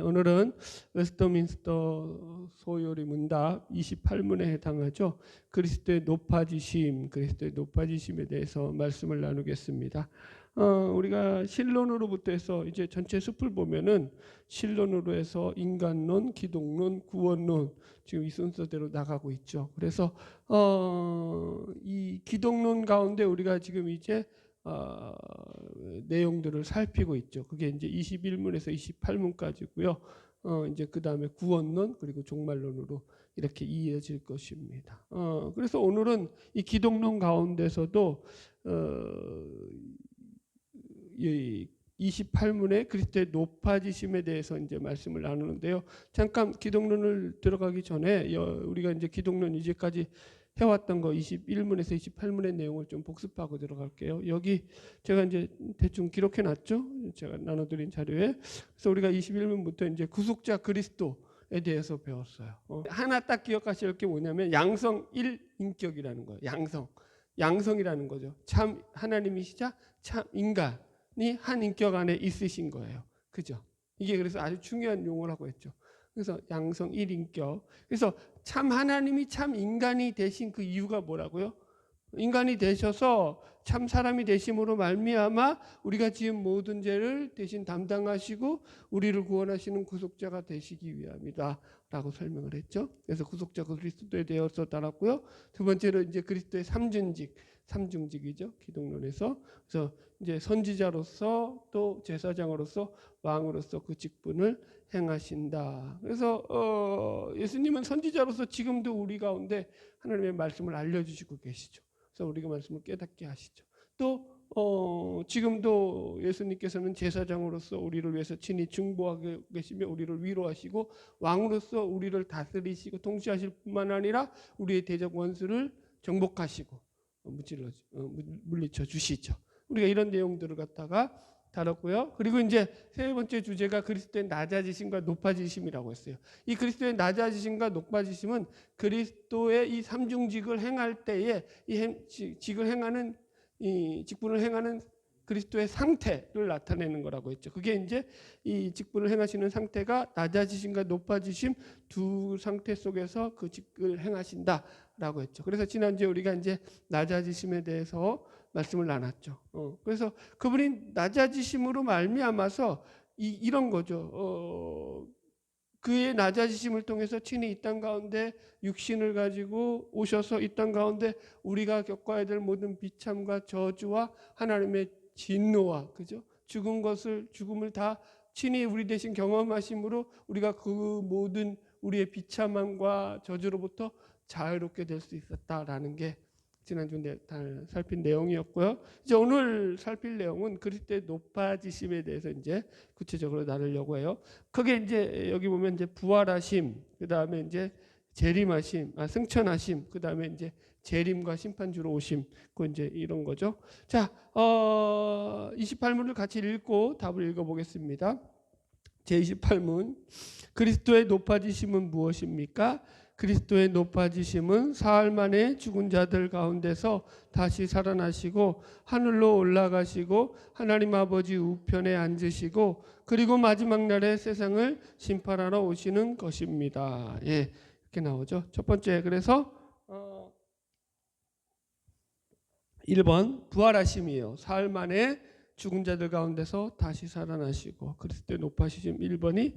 오늘은 웨스터민스터 소요리 문답 28문에 해당하죠. 그리스도의 높아지심에 대해서 말씀을 나누겠습니다. 우리가 신론으로부터 해서 이제 전체 숲을 보면은 신론으로 해서 인간론, 기독론, 구원론 지금 이 순서대로 나가고 있죠. 그래서 이 기독론 가운데 우리가 지금 이제 내용들을 살피고 있죠. 그게 이제 21문에서 28문까지고요. 이제 그 다음에 구원론 그리고 종말론으로 이렇게 이어질 것입니다. 그래서 오늘은 이 기독론 가운데서도 이 28문의 그리스도의 높아지심에 대해서 이제 말씀을 나누는데요. 잠깐 기독론을 들어가기 전에 우리가 이제 기독론 이제까지 해왔던 거 21문에서 28문의 내용을 좀 복습하고 들어갈게요. 여기 제가 이제 대충 기록해 놨죠. 제가 나눠드린 자료에. 그래서 우리가 21문부터 이제 구속자 그리스도에 대해서 배웠어요. 하나 딱 기억하실 게 뭐냐면 양성 1인격이라는 거예요. 양성이라는 거죠. 참 하나님이시자 참 인간이 한 인격 안에 있으신 거예요. 그죠? 이게 그래서 아주 중요한 용어라고 했죠. 그래서 양성 1인격. 그래서 참 하나님이 참 인간이 되신 그 이유가 뭐라고요? 인간이 되셔서 참 사람이 되심으로 말미암아 우리가 지은 모든 죄를 대신 담당하시고 우리를 구원하시는 구속자가 되시기 위함이다 라고 설명을 했죠. 그래서 구속자 그리스도에 대해서 달았고요. 두 번째로 이제 그리스도의 삼중직이죠. 기독론에서. 그래서 이제 선지자로서 또 제사장으로서 왕으로서 그 직분을 행하신다. 그래서 예수님은 선지자로서 지금도 우리 가운데 하나님의 말씀을 알려주시고 계시죠. 그래서 우리가 말씀을 깨닫게 하시죠. 또 지금도 예수님께서는 제사장으로서 우리를 위해서 친히 중보하고 계시며 우리를 위로하시고 왕으로서 우리를 다스리시고 통치하실 뿐만 아니라 우리의 대적 원수를 정복하시고 물리쳐 주시죠. 우리가 이런 내용들을 갖다가 다뤘고요. 그리고 이제 세 번째 주제가 그리스도의 낮아지심과 높아지심이라고 했어요. 이 그리스도의 낮아지심과 높아지심은 그리스도의 이 삼중직을 행할 때에 이 직분을 행하는 그리스도의 상태를 나타내는 거라고 했죠. 그게 이제 이 직분을 행하시는 상태가 낮아지심과 높아지심 두 상태 속에서 그 직을 행하신다라고 했죠. 그래서 지난주에 우리가 이제 낮아지심에 대해서 말씀을 나눴죠. 그래서 그분이 낮아지심으로 말미암아서 이런 거죠. 그의 낮아지심을 통해서 친히 이 땅 가운데 육신을 가지고 오셔서 이 땅 가운데 우리가 겪어야 될 모든 비참과 저주와 하나님의 진노와 그죠? 죽음을 다 친히 우리 대신 경험하심으로 우리가 그 모든 우리의 비참함과 저주로부터 자유롭게 될 수 있었다라는 게 지난주에 살핀 내용이었고요. 이제 오늘 살필 내용은 그리스도의 높아지심에 대해서 이제 구체적으로 나누려고 해요. 그게 이제 여기 보면 이제 부활하심, 그 다음에 이제 재림하심, 승천하심, 그 다음에 이제 재림과 심판주로 오심, 그 이제 이런 거죠. 자, 28문을 같이 읽고 답을 읽어보겠습니다. 제 28문, 그리스도의 높아지심은 무엇입니까? 그리스도의 높아지심은 사흘 만에 죽은 자들 가운데서 다시 살아나시고 하늘로 올라가시고 하나님 아버지 우편에 앉으시고 그리고 마지막 날에 세상을 심판하러 오시는 것입니다. 예, 이렇게 나오죠. 첫 번째, 그래서 1번 부활하심이에요. 사흘 만에 죽은 자들 가운데서 다시 살아나시고 그리스도의 높아지심 1번이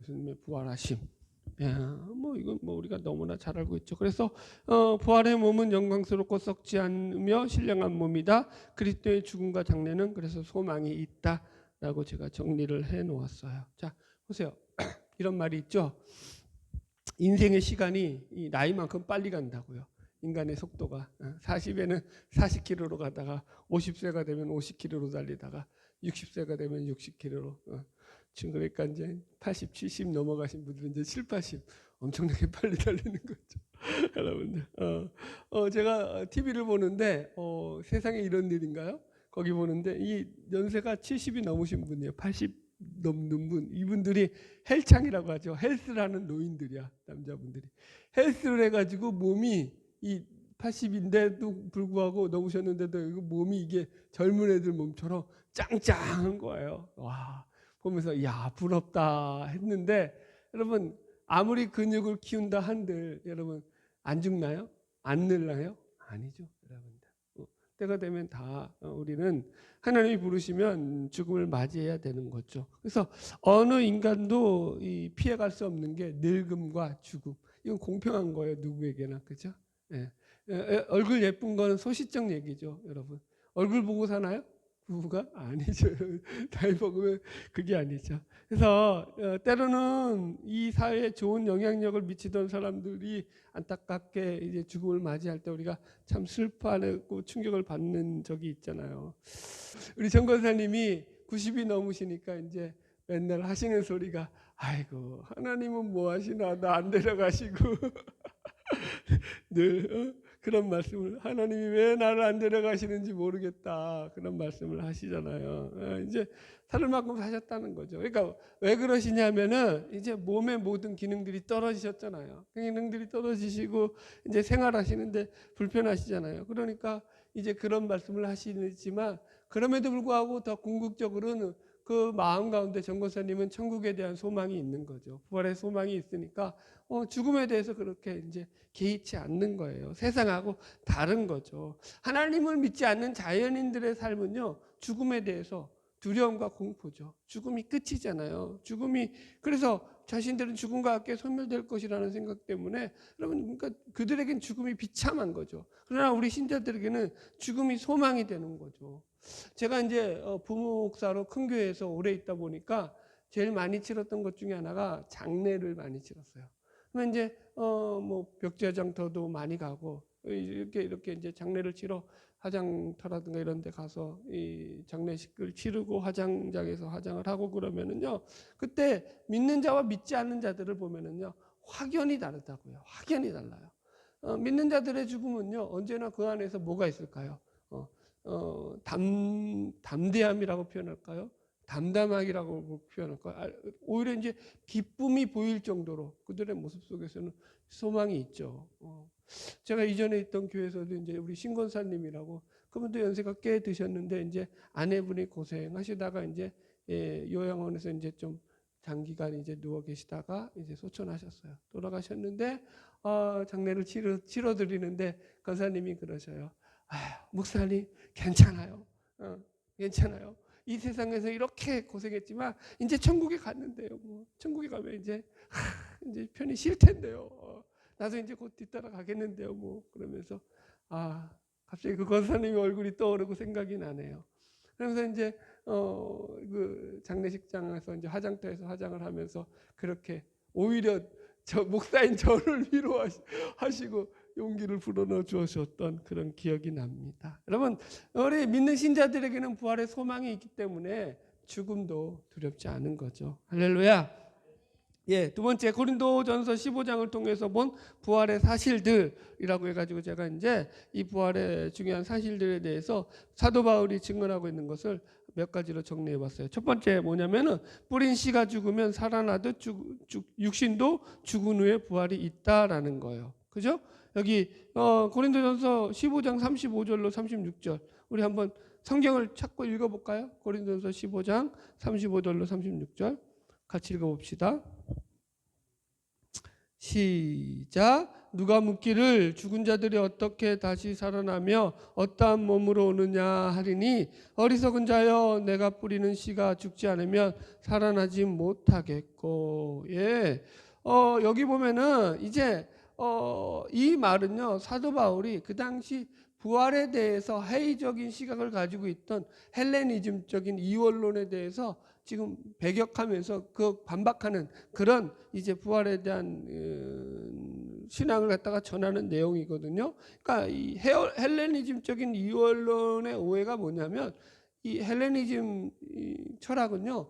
예수님의 부활하심. 이건 우리가 너무나 잘 알고 있죠. 그래서 부활의 몸은 영광스럽고 썩지 않으며 신령한 몸이다. 그리스도의 죽음과 장래는 그래서 소망이 있다라고 제가 정리를 해 놓았어요. 자, 보세요. 이런 말이 있죠. 인생의 시간이 이 나이만큼 빨리 간다고요. 인간의 속도가 40에는 40km로 가다가 50세가 되면 50km로 달리다가 60세가 되면 60km로 그러니까 이제 80, 70 넘어가신 분들은 이제 7, 80 엄청나게 빨리 달리는 거죠. 여러분들. 제가 TV를 보는데 세상에 이런 일인가요? 거기 보는데 이 연세가 70이 넘으신 분이에요. 80 넘는 분. 이분들이 헬창이라고 하죠. 헬스라는 노인들이야. 남자분들이. 헬스를 해가지고 몸이 이 80인데도 불구하고 넘으셨는데도 몸이 이게 젊은 애들 몸처럼 짱짱한 거예요. 와, 보면서 야, 부럽다 했는데, 여러분 아무리 근육을 키운다 한들 여러분 안 죽나요? 안 늙나요? 아니죠, 여러분들. 때가 되면 다 우리는 하나님이 부르시면 죽음을 맞이해야 되는 거죠. 그래서 어느 인간도 피해갈 수 없는 게 늙음과 죽음. 이건 공평한 거예요, 누구에게나. 그죠? 예. 얼굴 예쁜 거는 소시적 얘기죠, 여러분. 얼굴 보고 사나요? 부부가? 아니죠. 나이 먹으면 그게 아니죠. 그래서 때로는 이 사회에 좋은 영향력을 미치던 사람들이 안타깝게 이제 죽음을 맞이할 때 우리가 참 슬퍼하고 충격을 받는 적이 있잖아요. 우리 정 권사님이 90이 넘으시니까 이제 맨날 하시는 소리가, 아이고 하나님은 뭐 하시나, 나 안 데려가시고 늘 그런 말씀을, 하나님이 왜 나를 안 데려가시는지 모르겠다, 그런 말씀을 하시잖아요. 이제 살을 만큼 사셨다는 거죠. 그러니까 왜 그러시냐면은 이제 몸의 모든 기능들이 떨어지셨잖아요. 기능들이 떨어지시고 이제 생활하시는데 불편하시잖아요. 그러니까 이제 그런 말씀을 하시지만, 그럼에도 불구하고 더 궁극적으로는 그 마음 가운데 정 권사님은 천국에 대한 소망이 있는 거죠. 부활의 소망이 있으니까 죽음에 대해서 그렇게 이제 개의치 않는 거예요. 세상하고 다른 거죠. 하나님을 믿지 않는 자연인들의 삶은요, 죽음에 대해서 두려움과 공포죠. 죽음이 끝이잖아요. 죽음이, 그래서 자신들은 죽음과 함께 소멸될 것이라는 생각 때문에, 여러분, 그러니까 그들에겐 죽음이 비참한 거죠. 그러나 우리 신자들에게는 죽음이 소망이 되는 거죠. 제가 이제 부목사로 큰 교회에서 오래 있다 보니까 제일 많이 치렀던 것 중에 하나가 장례를 많이 치렀어요. 그러면 이제 뭐 벽제장터도 많이 가고 이렇게 이제 장례를 치러 화장터라든가 이런 데 가서 이 장례식을 치르고 화장장에서 화장을 하고 그러면은요, 그때 믿는 자와 믿지 않는 자들을 보면은요, 확연히 다르다고요. 확연히 달라요. 믿는 자들의 죽음은요, 언제나 그 안에서 뭐가 있을까요? 담대함이라고 표현할까요? 담담하기라고 표현할까요? 오히려 이제 기쁨이 보일 정도로 그들의 모습 속에서는 소망이 있죠. 제가 이전에 있던 교회에서도 이제 우리 신권사님이라고, 그분도 연세가 꽤 드셨는데 이제 아내분이 고생하시다가 이제 요양원에서 이제 좀 장기간 이제 누워 계시다가 이제 소천하셨어요. 돌아가셨는데 장례를 치러 드리는데 권사님이 그러셔요. 목사님 괜찮아요. 괜찮아요. 이 세상에서 이렇게 고생했지만 이제 천국에 갔는데요. 뭐 천국에 가면 이제 편히 쉴 텐데요. 나도 이제 곧 뒤따라 가겠는데요. 뭐 그러면서 갑자기 그 권사님의 얼굴이 떠오르고 생각이 나네요. 그러면서 이제 그 장례식장에서 이제 화장터에서 화장을 하면서 그렇게 오히려 저 목사인 저를 위로하시고 용기를 불어넣어 주셨던 그런 기억이 납니다. 여러분, 우리 믿는 신자들에게는 부활의 소망이 있기 때문에 죽음도 두렵지 않은 거죠. 할렐루야. 두 번째 고린도전서 15장을 통해서 본 부활의 사실들이라고 해가지고 제가 이제 이 부활의 중요한 사실들에 대해서 사도 바울이 증언하고 있는 것을 몇 가지로 정리해 봤어요. 첫 번째 뭐냐면은 뿌린 씨가 죽으면 살아나듯 육신도 죽은 후에 부활이 있다라는 거예요. 그죠? 여기 고린도전서 15장 35절로 36절 우리 한번 성경을 찾고 읽어볼까요? 고린도전서 15장 35절로 36절 같이 읽어봅시다. 시작. 누가 묻기를 죽은 자들이 어떻게 다시 살아나며 어떠한 몸으로 오느냐 하리니 어리석은 자여 내가 뿌리는 씨가 죽지 않으면 살아나지 못하겠고. 여기 보면은 이제 이 말은요, 사도 바울이 그 당시 부활에 대해서 회의적인 시각을 가지고 있던 헬레니즘적인 이원론에 대해서 지금 배격하면서 그 반박하는 그런 이제 부활에 대한 신앙을 갖다가 전하는 내용이거든요. 그러니까 이 헬레니즘적인 이원론의 오해가 뭐냐면, 이 헬레니즘 철학은요,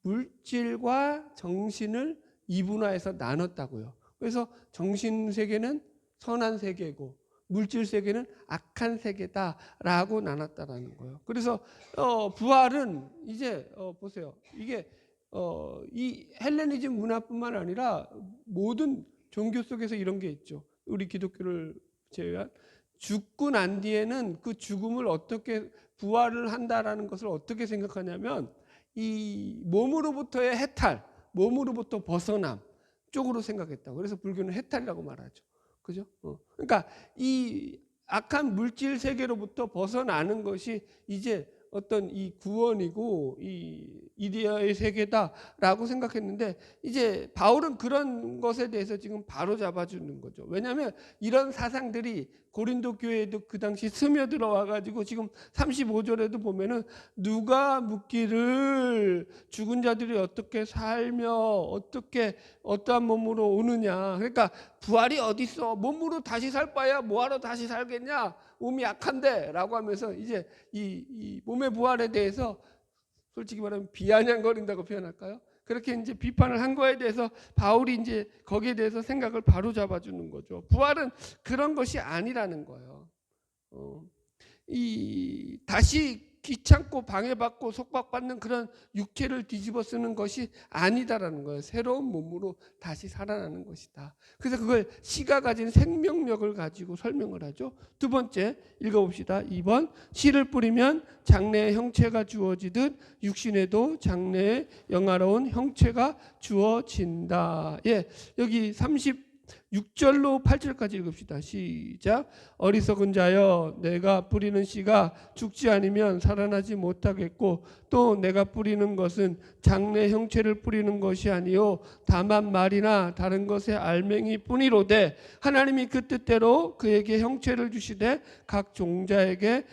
물질과 정신을 이분화해서 나눴다고요. 그래서 정신 세계는 선한 세계고 물질 세계는 악한 세계다라고 나눴다라는 거예요. 그래서 부활은 이제 보세요. 이게 이 헬레니즘 문화뿐만 아니라 모든 종교 속에서 이런 게 있죠. 우리 기독교를 제외한 죽고 난 뒤에는 그 죽음을 어떻게 부활을 한다라는 것을 어떻게 생각하냐면 이 몸으로부터의 해탈, 몸으로부터 벗어남 쪽으로 생각했다고. 그래서 불교는 해탈이라고 말하죠. 그죠? 그러니까 이 악한 물질 세계로부터 벗어나는 것이 이제 어떤 이 구원이고 이 이데아의 세계다라고 생각했는데, 이제 바울은 그런 것에 대해서 지금 바로 잡아주는 거죠. 왜냐하면 이런 사상들이 고린도 교회에도 그 당시 스며들어 와가지고 지금 35절에도 보면은 누가 묻기를 죽은 자들이 어떻게 살며 어떻게 어떠한 몸으로 오느냐. 그러니까 부활이 어디 있어? 몸으로 다시 살 바야 뭐하러 다시 살겠냐? 몸이 약한데 라고 하면서 이제 이 몸의 부활에 대해서 솔직히 말하면 비아냥거린다고 표현할까요? 그렇게 이제 비판을 한 거에 대해서 바울이 이제 거기에 대해서 생각을 바로 잡아주는 거죠. 부활은 그런 것이 아니라는 거예요. 이 다시 귀찮고 방해받고 속박받는 그런 육체를 뒤집어 쓰는 것이 아니다라는 거예요. 새로운 몸으로 다시 살아나는 것이다. 그래서 그걸 씨가 가진 생명력을 가지고 설명을 하죠. 두 번째 읽어봅시다. 2번, 씨를 뿌리면 장래의 형체가 주어지듯 육신에도 장래의 영화로운 형체가 주어진다. 예, 여기 36절로 8절까지 읽읍시다. 시작. 어리석은 자여, 내가 뿌리는 씨가 죽지 않으면 살아나지 못하겠고, 또 내가 뿌리는 것은 장래 형체를 뿌리는 것이 아니요 다만 말이나 다른 것의 알맹이 뿐이로되, 하나님이 그 뜻대로 그에게 형체를 주시되 각 종자에게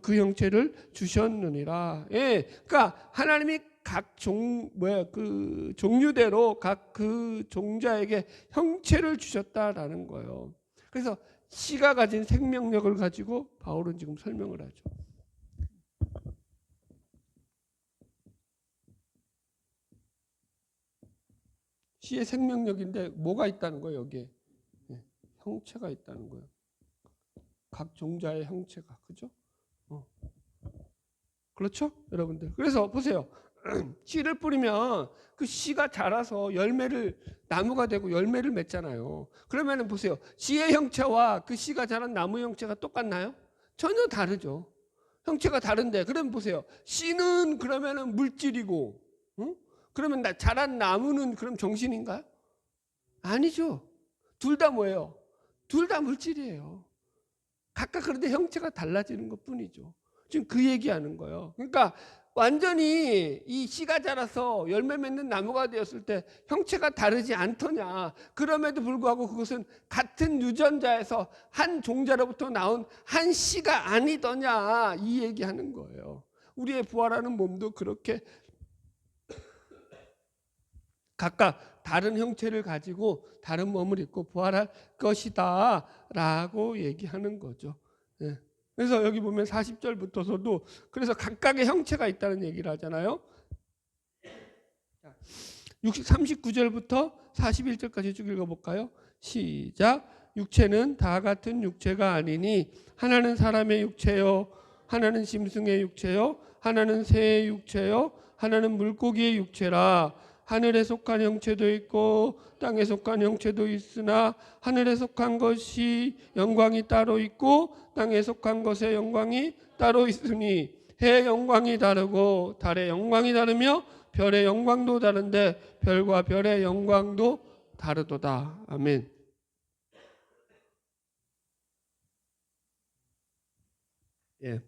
그 형체를 주셨느니라. 예, 그러니까 하나님이 각 종류대로 각 그 종자에게 형체를 주셨다라는 거예요. 그래서 씨가 가진 생명력을 가지고 바울은 지금 설명을 하죠. 씨의 생명력인데 뭐가 있다는 거예요? 여기에 형체가 있다는 거예요. 각 종자의 형체가, 그죠? 그렇죠, 여러분들? 그래서 보세요. 씨를 뿌리면 그 씨가 자라서 열매를, 나무가 되고 열매를 맺잖아요. 그러면은 보세요. 씨의 형체와 그 씨가 자란 나무 형체가 똑같나요? 전혀 다르죠. 형체가 다른데, 그러면 보세요. 씨는 그러면은 물질이고, 그러면 자란 나무는 그럼 정신인가요? 아니죠. 둘 다 뭐예요? 둘 다 물질이에요. 각각 그런데 형체가 달라지는 것 뿐이죠. 지금 그 얘기하는 거예요. 그러니까 완전히 이 씨가 자라서 열매 맺는 나무가 되었을 때 형체가 다르지 않더냐. 그럼에도 불구하고 그것은 같은 유전자에서 한 종자로부터 나온 한 씨가 아니더냐. 이 얘기하는 거예요. 우리의 부활하는 몸도 그렇게 각각 다른 형체를 가지고 다른 몸을 입고 부활할 것이다 라고 얘기하는 거죠. 네. 그래서 여기 보면 40절부터서도 그래서 각각의 형체가 있다는 얘기를 하잖아요. 39절부터 41절까지 쭉 읽어볼까요? 시작. 육체는 다 같은 육체가 아니니 하나는 사람의 육체요, 하나는 짐승의 육체요, 하나는 새의 육체요, 하나는 물고기의 육체라. 하늘에 속한 형체도 있고 땅에 속한 형체도 있으나 하늘에 속한 것이 영광이 따로 있고 땅에 속한 것의 영광이 따로 있으니 해의 영광이 다르고 달의 영광이 다르며 별의 영광도 다른데 별과 별의 영광도 다르도다. 아멘. 예.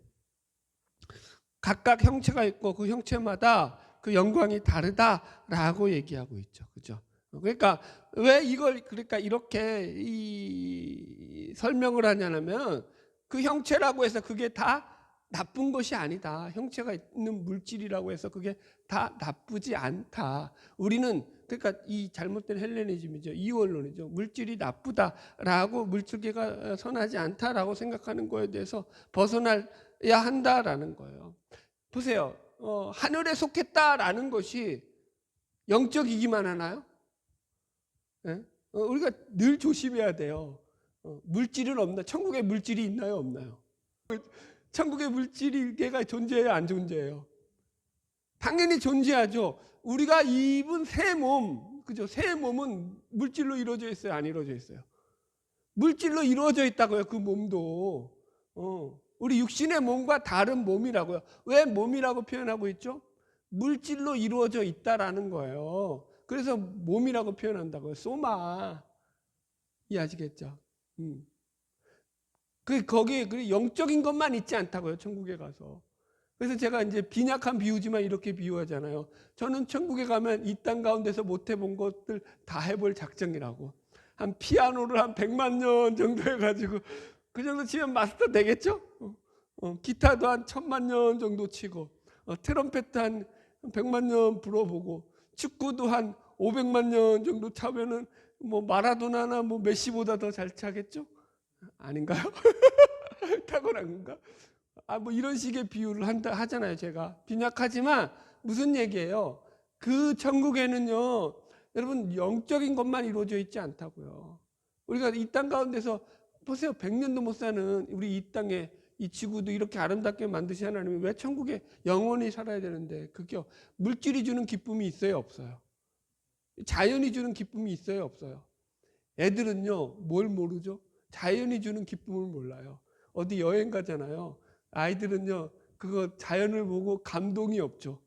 각각 형체가 있고 그 형체마다 그 영광이 다르다라고 얘기하고 있죠. 그죠? 그러니까 왜 이걸 그러니까 이렇게 이 설명을 하냐면 그 형체라고 해서 그게 다 나쁜 것이 아니다. 형체가 있는 물질이라고 해서 그게 다 나쁘지 않다. 우리는 그러니까 이 잘못된 헬레니즘이죠. 이원론이죠. 물질이 나쁘다라고 물질계가 선하지 않다라고 생각하는 거에 대해서 벗어나야 한다라는 거예요. 보세요. 하늘에 속했다라는 것이 영적이기만 하나요? 네? 우리가 늘 조심해야 돼요. 물질은 없나? 천국에 물질이 있나요? 없나요? 천국에 물질이 걔가 존재해요? 안 존재해요? 당연히 존재하죠. 우리가 입은 새 몸, 그죠? 새 몸은 물질로 이루어져 있어요? 안 이루어져 있어요? 물질로 이루어져 있다고요. 그 몸도. 우리 육신의 몸과 다른 몸이라고요. 왜 몸이라고 표현하고 있죠? 물질로 이루어져 있다라는 거예요. 그래서 몸이라고 표현한다고요. 소마. 이해하시겠죠? 거기 영적인 것만 있지 않다고요. 천국에 가서. 그래서 제가 이제 빈약한 비유지만 이렇게 비유하잖아요. 저는 천국에 가면 이 땅 가운데서 못 해본 것들 다 해볼 작정이라고. 한 피아노를 한 100만 년 정도 해가지고 그 정도 치면 마스터 되겠죠? 기타도 한 1000만 년 정도 치고 트럼펫 한 100만 년 불어보고 축구도 한 500만 년 정도 차면은 뭐 마라도나나 뭐 메시보다 더 잘 차겠죠? 아닌가요? 탁월한 건가? 뭐 이런 식의 비유를 하잖아요. 제가 빈약하지만 무슨 얘기예요? 그 천국에는요, 여러분 영적인 것만 이루어져 있지 않다고요. 우리가 이 땅 가운데서 보세요. 100년도 못 사는 우리 이 땅에 이 지구도 이렇게 아름답게 만드신 하나님이 왜 천국에 영원히 살아야 되는데, 그게 물질이 주는 기쁨이 있어요, 없어요? 자연이 주는 기쁨이 있어요, 없어요? 애들은요, 뭘 모르죠? 자연이 주는 기쁨을 몰라요. 어디 여행 가잖아요. 아이들은요, 그거 자연을 보고 감동이 없죠.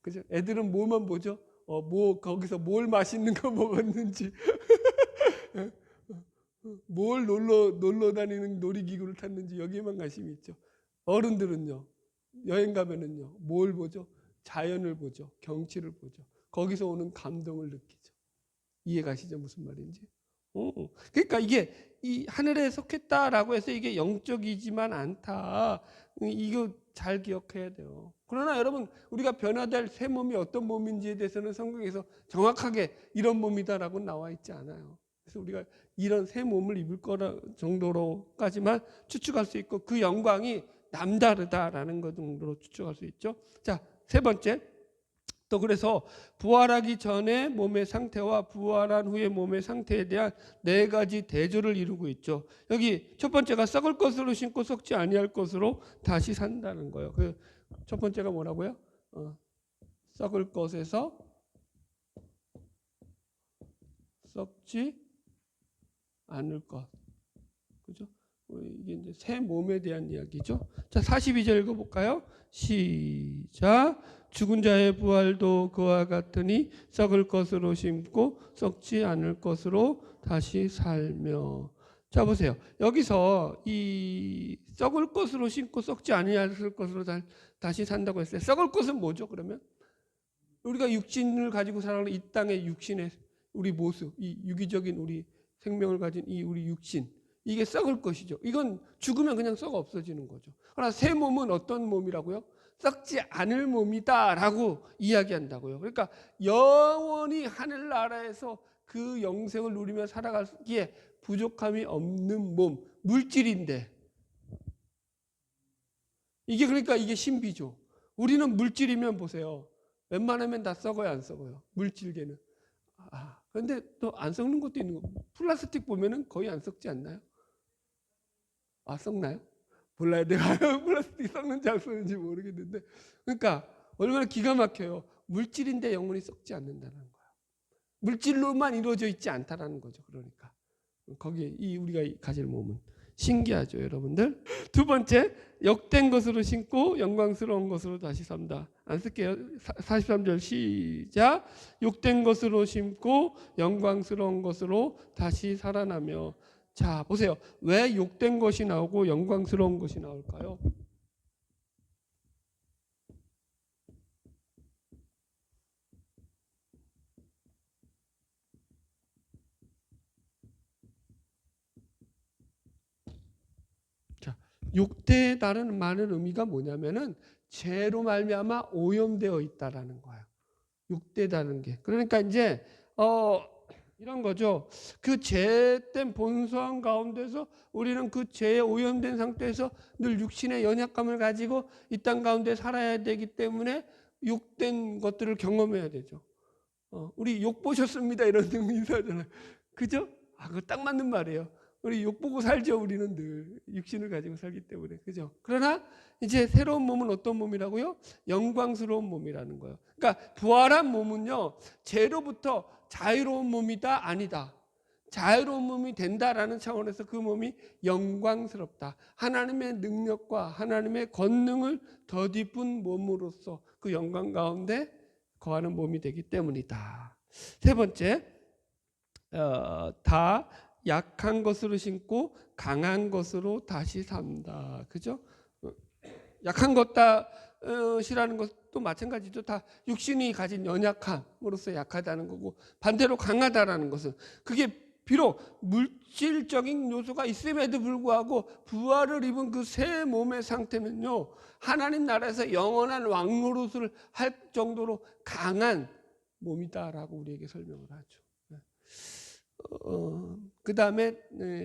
그죠? 애들은 뭐만 보죠? 거기서 뭘 맛있는 거 먹었는지, 뭘 놀러 다니는 놀이기구를 탔는지 여기에만 관심이 있죠. 어른들은요, 여행 가면은요, 뭘 보죠? 자연을 보죠. 경치를 보죠. 거기서 오는 감동을 느끼죠. 이해 가시죠? 무슨 말인지? 그러니까 이게 이 하늘에 속했다라고 해서 이게 영적이지만 않다. 이거 잘 기억해야 돼요. 그러나 여러분, 우리가 변화될 새 몸이 어떤 몸인지에 대해서는 성경에서 정확하게 이런 몸이다라고 나와 있지 않아요. 그래서 우리가 이런 새 몸을 입을 거라 정도로까지만 추측할 수 있고, 그 영광이 남다르다라는 것 정도로 추측할 수 있죠. 자, 세 번째. 또 그래서 부활하기 전에 몸의 상태와 부활한 후의 몸의 상태에 대한 네 가지 대조를 이루고 있죠. 여기 첫 번째가 썩을 것으로 신고 썩지 아니할 것으로 다시 산다는 거예요. 그 첫 번째가 뭐라고요? 썩을 것에서 썩지 않을 것. 그죠? 이게 이제 새 몸에 대한 이야기죠. 자, 42절 읽어볼까요? 시작. 죽은 자의 부활도 그와 같으니 썩을 것으로 심고 썩지 않을 것으로 다시 살며. 자, 보세요. 여기서 이 썩을 것으로 심고 썩지 아니할 것으로 다시 산다고 했어요. 썩을 것은 뭐죠? 그러면 우리가 육신을 가지고 살아가는 이 땅의 육신의 우리 모습, 이 유기적인 우리 생명을 가진 이 우리 육신, 이게 썩을 것이죠. 이건 죽으면 그냥 썩어 없어지는 거죠. 그러나 새 몸은 어떤 몸이라고요? 썩지 않을 몸이다라고 이야기한다고요. 그러니까 영원히 하늘나라에서 그 영생을 누리며 살아가기에 부족함이 없는 몸, 물질인데, 이게 그러니까 이게 신비죠. 우리는 물질이면 보세요. 웬만하면 다 썩어요, 안 썩어요? 물질계는. 그런데 또 안 썩는 것도 있는 거. 플라스틱 보면은 거의 안 썩지 않나요? 썩나요? 몰라요. 내가 플라스틱 썩는지 안 썩는지 모르겠는데. 그러니까 얼마나 기가 막혀요. 물질인데 영원히 썩지 않는다는 거예요. 물질로만 이루어져 있지 않다라는 거죠. 그러니까 거기에 이 우리가 가질 몸은 신기하죠, 여러분들. 두 번째, 역된 것으로 신고 영광스러운 것으로 다시 산다. 안 쓸게요. 43절 시작. 욕된 것으로 심고 영광스러운 것으로 다시 살아나며. 자, 보세요. 왜 욕된 것이 나오고 영광스러운 것이 나올까요? 자, 욕되에 따른 많은 의미가 뭐냐면은 죄로 말미암아 오염되어 있다라는 거예요. 욕되다는 게. 그러니까 이제 이런 거죠. 그 죄된 본성 가운데서 우리는 그 죄에 오염된 상태에서 늘 육신의 연약감을 가지고 이 땅 가운데 살아야 되기 때문에 욕된 것들을 경험해야 되죠. 우리 욕 보셨습니다 이런 인사잖아요. 그죠? 그거 딱 맞는 말이에요. 우리 욕 보고 살죠. 우리는 늘 육신을 가지고 살기 때문에. 그죠? 그러나 이제 새로운 몸은 어떤 몸이라고요? 영광스러운 몸이라는 거예요. 그러니까 부활한 몸은요, 죄로부터 자유로운 몸이다, 아니다. 자유로운 몸이 된다라는 차원에서 그 몸이 영광스럽다. 하나님의 능력과 하나님의 권능을 덧입은 몸으로서 그 영광 가운데 거하는 몸이 되기 때문이다. 세 번째, 다 약한 것으로 신고 강한 것으로 다시 산다. 그죠? 약한 것이라는 것도 마찬가지죠. 다 육신이 가진 연약함으로써 약하다는 거고, 반대로 강하다라는 것은 그게 비록 물질적인 요소가 있음에도 불구하고 부활을 입은 그 새 몸의 상태는요, 하나님 나라에서 영원한 왕노릇을 할 정도로 강한 몸이다라고 우리에게 설명을 하죠. 그 다음에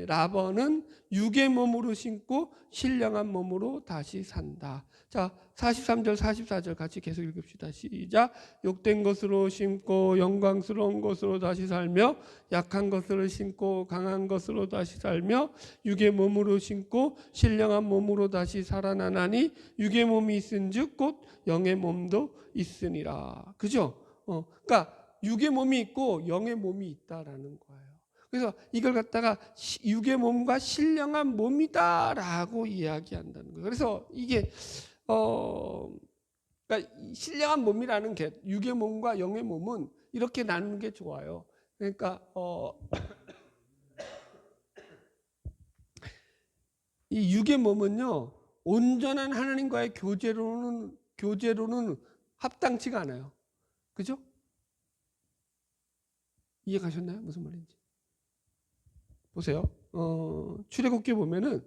라번은 육의 몸으로 신고 신령한 몸으로 다시 산다. 자, 43절 44절 같이 계속 읽읍시다. 시작. 욕된 것으로 신고 영광스러운 것으로 다시 살며 약한 것으로 신고 강한 것으로 다시 살며 육의 몸으로 신고 신령한 몸으로 다시 살아나나니 육의 몸이 있은즉 곧 영의 몸도 있으니라. 그죠? 그러니까 육의 몸이 있고 영의 몸이 있다라는 거예요. 그래서 이걸 갖다가 육의 몸과 신령한 몸이다라고 이야기한다는 거예요. 그래서 이게 그러니까 신령한 몸이라는 게 육의 몸과 영의 몸은 이렇게 나누는 게 좋아요. 그러니까 이 육의 몸은요, 온전한 하나님과의 교제로는 합당치가 않아요. 그죠? 이해 가셨나요? 무슨 말인지. 보세요. 출애굽기 보면은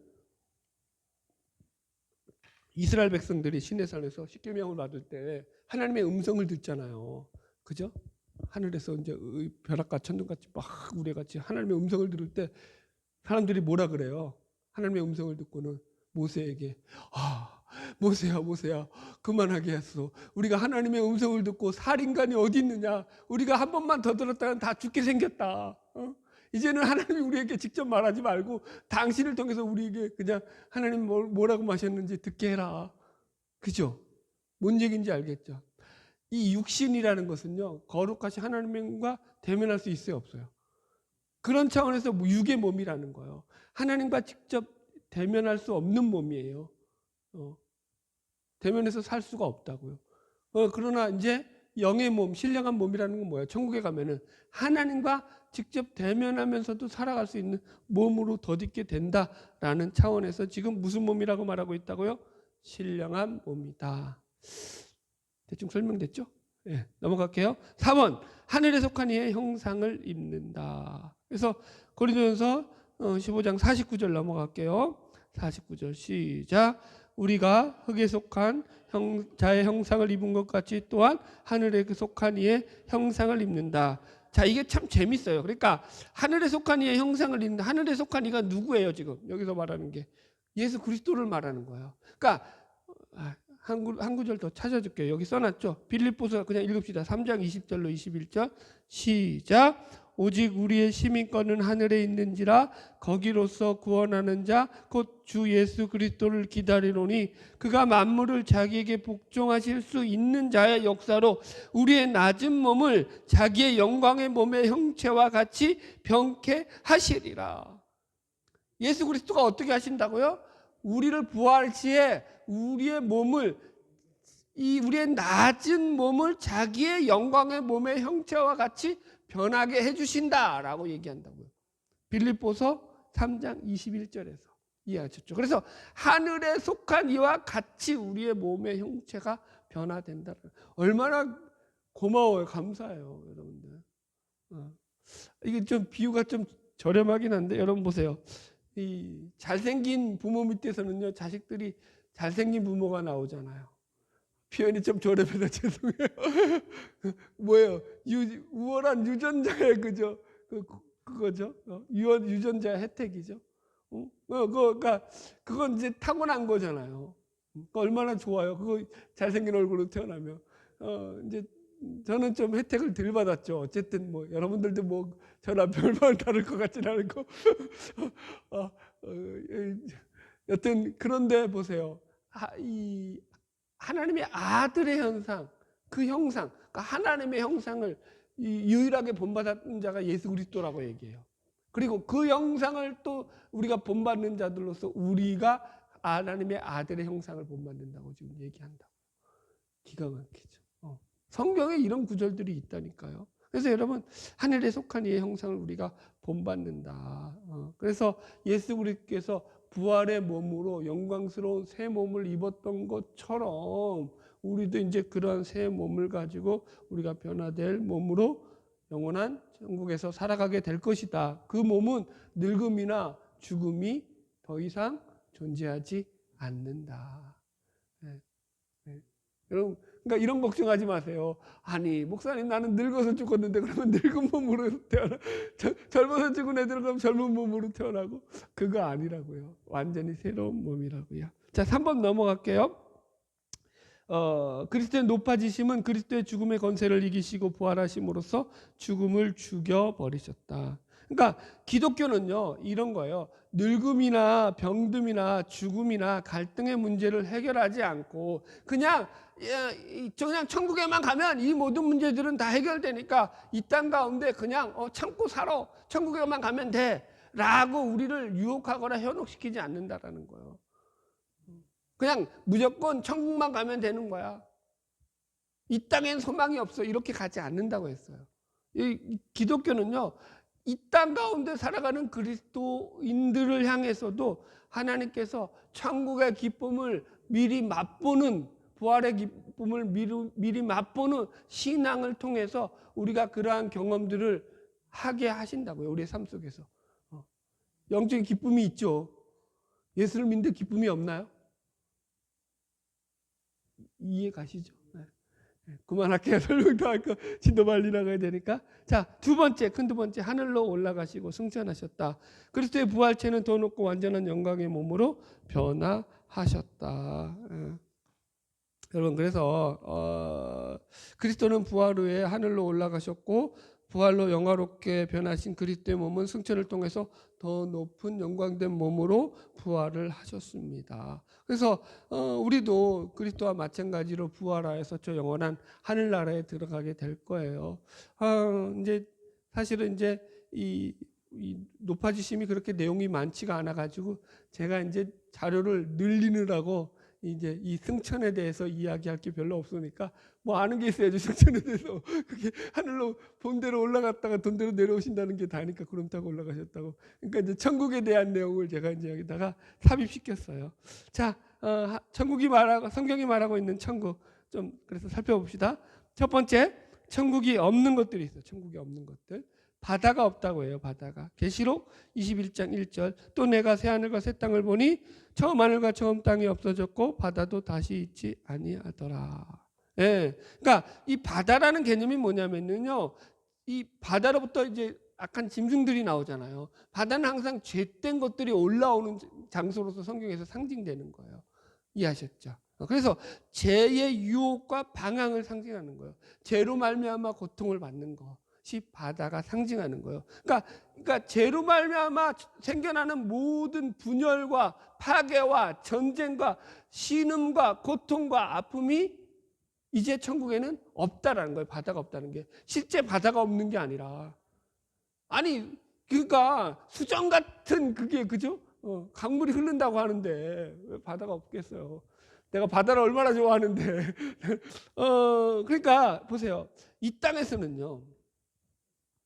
이스라엘 백성들이 시내산에서 십계명을 받을 때 하나님의 음성을 듣잖아요. 그죠? 하늘에서 이제 벼락과 천둥같이 막 우레같이 하나님의 음성을 들을 때 사람들이 뭐라 그래요? 하나님의 음성을 듣고는 모세에게 모세야 그만하게 했어. 우리가 하나님의 음성을 듣고 살인간이 어디 있느냐? 우리가 한 번만 더 들었다면 다 죽게 생겼다. 이제는 하나님이 우리에게 직접 말하지 말고 당신을 통해서 우리에게 그냥 하나님 뭐라고 하셨는지 듣게 해라. 그죠? 뭔 얘기인지 알겠죠? 이 육신이라는 것은요, 거룩하신 하나님과 대면할 수 있어요, 없어요? 그런 차원에서 육의 몸이라는 거예요. 하나님과 직접 대면할 수 없는 몸이에요. 대면해서 살 수가 없다고요. 그러나 이제 영의 몸, 신령한 몸이라는 건 뭐예요? 천국에 가면은 하나님과 직접 대면하면서도 살아갈 수 있는 몸으로 덧입게 된다라는 차원에서 지금 무슨 몸이라고 말하고 있다고요? 신령한 몸이다. 대충 설명됐죠? 네, 넘어갈게요. 4번, 하늘에 속한 이의 형상을 입는다. 그래서 고린도전서 15장 49절 넘어갈게요. 49절 시작. 우리가 흙에 속한 자의 형상을 입은 것 같이 또한 하늘에 속한 이의 형상을 입는다. 자, 이게 참 재밌어요. 그러니까 하늘에 속한 이의 형상을 입는다. 하늘에 속한 이가 누구예요? 지금 여기서 말하는 게 예수 그리스도를 말하는 거예요. 그러니까 한 구절 더 찾아줄게요. 여기 써놨죠. 빌립보서 그냥 읽읍시다. 3장 20절로 21절 시작. 오직 우리의 시민권은 하늘에 있는지라 거기로서 구원하는 자 곧 주 예수 그리스도를 기다리노니 그가 만물을 자기에게 복종하실 수 있는 자의 역사로 우리의 낮은 몸을 자기의 영광의 몸의 형체와 같이 병케 하시리라. 예수 그리스도가 어떻게 하신다고요? 우리를 부활 시에 우리의 몸을 우리의 낮은 몸을 자기의 영광의 몸의 형체와 같이 변하게 해주신다라고 얘기한다고요. 빌립보서 3장 21절에서 이해하셨죠? 그래서 하늘에 속한 이와 같이 우리의 몸의 형체가 변화된다. 얼마나 고마워요. 감사해요. 여러분들. 이게 좀 비유가 좀 저렴하긴 한데 여러분 보세요. 이 잘생긴 부모 밑에서는요, 자식들이 잘생긴 부모가 나오잖아요. 표현이 좀 저렴해서 죄송해요. 뭐예요? 우월한 유전자의 그죠? 그거죠. 유전자의 혜택이죠. 그러니까 그건 이제 타고난 거잖아요. 얼마나 좋아요. 그거 잘생긴 얼굴로 태어나면. 이제 저는 좀 혜택을 덜 받았죠. 어쨌든 뭐 여러분들도 뭐 저랑 별반 다를 것 같지는 않고. 여튼 그런데 보세요. 이 하나님의 아들의 형상, 그 형상, 그러니까 하나님의 형상을 유일하게 본받았던 자가 예수 그리스도라고 얘기해요. 그리고 그 형상을 또 우리가 본받는 자들로서 우리가 하나님의 아들의 형상을 본받는다고 지금 얘기한다고. 기가 막히죠. 성경에 이런 구절들이 있다니까요. 그래서 여러분, 하늘에 속한 이의 형상을 우리가 본받는다. 그래서 예수 그리스도께서 부활의 몸으로 영광스러운 새 몸을 입었던 것처럼 우리도 이제 그러한 새 몸을 가지고 우리가 변화될 몸으로 영원한 천국에서 살아가게 될 것이다. 그 몸은 늙음이나 죽음이 더 이상 존재하지 않는다. 네. 네. 여러분, 그러니까 이런 걱정하지 마세요. 아니, 목사님, 나는 늙어서 죽었는데 그러면 늙은 몸으로 태어나, 젊어서 죽은 애들은 그럼 젊은 몸으로 태어나고, 그거 아니라고요. 완전히 새로운 몸이라고요. 자, 3번 넘어갈게요. 그리스도의 높아지심은 그리스도의 죽음의 권세를 이기시고 부활하심으로써 죽음을 죽여버리셨다. 그러니까 기독교는요, 이런 거예요. 늙음이나 병듦이나 죽음이나 갈등의 문제를 해결하지 않고 그냥 천국에만 가면 이 모든 문제들은 다 해결되니까 이 땅 가운데 그냥 참고 살아, 천국에만 가면 돼 라고 우리를 유혹하거나 현혹시키지 않는다라는 거예요. 그냥 무조건 천국만 가면 되는 거야. 이 땅엔 소망이 없어, 이렇게 가지 않는다고 했어요. 이 기독교는요, 이 땅 가운데 살아가는 그리스도인들을 향해서도 하나님께서 천국의 기쁨을 미리 맛보는, 부활의 기쁨을 미리 맛보는 신앙을 통해서 우리가 그러한 경험들을 하게 하신다고요. 우리의 삶 속에서. 영적인 기쁨이 있죠. 예수를 믿는데 기쁨이 없나요? 이해 가시죠? 그만할게요. 설명 다 할까? 진도 빨리 나가야 되니까. 자, 두 번째, 큰 두 번째, 하늘로 올라가시고 승천하셨다. 그리스도의 부활체는 더 높고 완전한 영광의 몸으로 변화하셨다. 여러분, 그래서 그리스도는 부활 후에 하늘로 올라가셨고 부활로 영화롭게 변하신 그리스도의 몸은 승천을 통해서 더 높은 영광된 몸으로 부활을 하셨습니다. 그래서 우리도 그리스도와 마찬가지로 부활하여서 저 영원한 하늘나라에 들어가게 될 거예요. 이제 사실은 이제 이 높아지심이 그렇게 내용이 많지가 않아 가지고 제가 이제 자료를 늘리느라고 이제 이 승천에 대해서 이야기할 게 별로 없으니까 뭐 아는 게 있어야죠. 승천에 대해서. 그게 하늘로 본대로 올라갔다가 돈대로 내려오신다는 게 다니까 구름 타고 올라가셨다고. 그러니까 이제 천국에 대한 내용을 제가 이제 여기다가 삽입시켰어요. 자, 천국이 말하고 성경이 말하고 있는 천국 좀 그래서 살펴봅시다. 첫 번째, 천국이 없는 것들이 있어요. 천국이 없는 것들. 바다가 없다고 해요. 바다가. 계시록 21장 1절. 또 내가 새 하늘과 새 땅을 보니 처음 하늘과 처음 땅이 없어졌고 바다도 다시 있지 아니하더라. 예. 그러니까 이 바다라는 개념이 뭐냐면요. 이 바다로부터 이제 악한 짐승들이 나오잖아요. 바다는 항상 죄된 것들이 올라오는 장소로서 성경에서 상징되는 거예요. 이해하셨죠? 그래서 죄의 유혹과 방황을 상징하는 거예요. 죄로 말미암아 고통을 받는 거. 바다가 상징하는 거예요. 그러니까 죄로 말미암아 생겨나는 모든 분열과 파괴와 전쟁과 신음과 고통과 아픔이 이제 천국에는 없다라는 거예요. 바다가 없다는 게 실제 바다가 없는 게 아니라 아니 그러니까 수정 같은 그게 그죠? 강물이 흐른다고 하는데 왜 바다가 없겠어요? 내가 바다를 얼마나 좋아하는데 그러니까 보세요. 이 땅에서는요.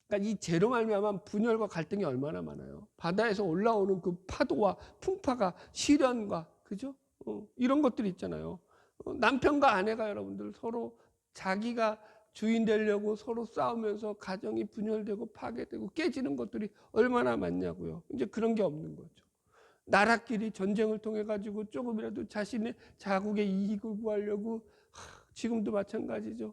그러니까 이 죄로 말미암아 분열과 갈등이 얼마나 많아요. 바다에서 올라오는 그 파도와 풍파가 시련과 그죠? 이런 것들이 있잖아요. 남편과 아내가 여러분들 서로 자기가 주인 되려고 서로 싸우면서 가정이 분열되고 파괴되고 깨지는 것들이 얼마나 많냐고요. 이제 그런 게 없는 거죠. 나라끼리 전쟁을 통해 가지고 조금이라도 자신의 자국의 이익을 구하려고 지금도 마찬가지죠.